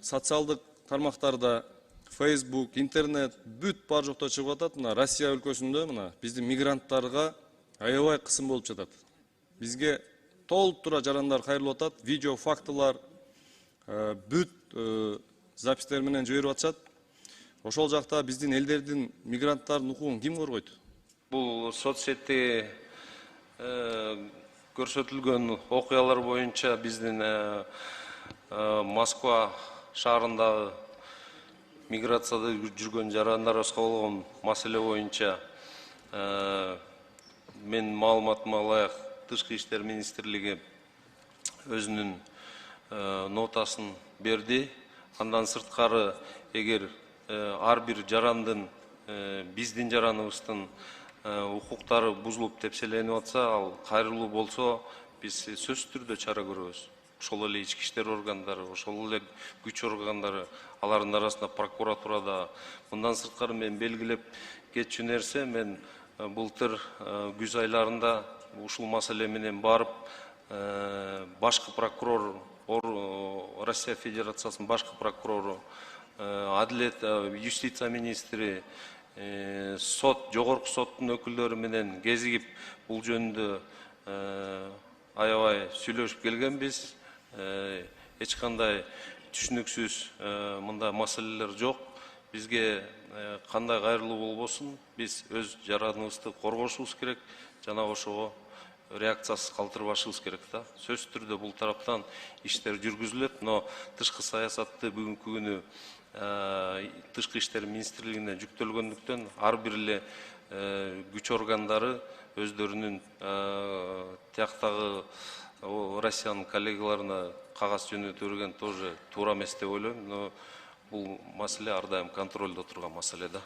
Социалдык тармактарда Facebook, интернет бүт бар жокто чыгып атат. Мына Россия өлкөсүндө мына биздин мигранттарга аябай кысым болуп жатат. Бизге толуп тура жарандар кайрылып атат, видео фактылар бүт запистер менен жиберип атышат. Ошол жакта биздин элдердин мигранттардын укугун ким коргойт? Бул соцсетте көрсөтүлгөн окуялар боюнча биздин Москва шаарындагы миграцияда жүргөн жарандарыбызга болгон маселе боюнча мен маалыматыма ылайык Тышкы иштер министрлиги өзүнүн нотасын берди. Андан сырткары эгер ар бир жарандын биздин жараныбыздын укуктары бузулуп тепселенип атса, ал кайрылуу болсо, биз сөзсүз түрдө чара көрөбүз. Ошол эле ички иштер органдары, ошол эле күч органдары, алардын арасында прокуратурада. Мындан сырткары мен белгилеп кетчү нерсе, мен былтыр күз айларында ушул маселе менен барып, башкы прокурор, Россия Федерациясынын башкы прокурору, Адилет, юстиция министри, жогорку соттун өкүлдөрү менен кезигип бул жөнүндө аябай сүйлөшүп келгенбиз. Эч кандай түшүнүксүз мындай маселелер жок. Бизге кандай кайрылуу болбосун, биз өз жараныбызды коргошубуз керек, жана ошого реакциясыз калтырбашыбыз керек да. Сөзсүз түрдө бул тараптан иштер жүргүзүлөт, но тышкы саясатты бүгүнкү күнү Тышкы иштер министрлигине жүктөлгөндүктөн ар бир эле күч органдары өздөрүнүн тияктагы Россиянын коллегаларына кагаз жөнөтө берген тоже туура эмес деп ойлойм, но бул маселе ар дайым контролдо турган маселе да.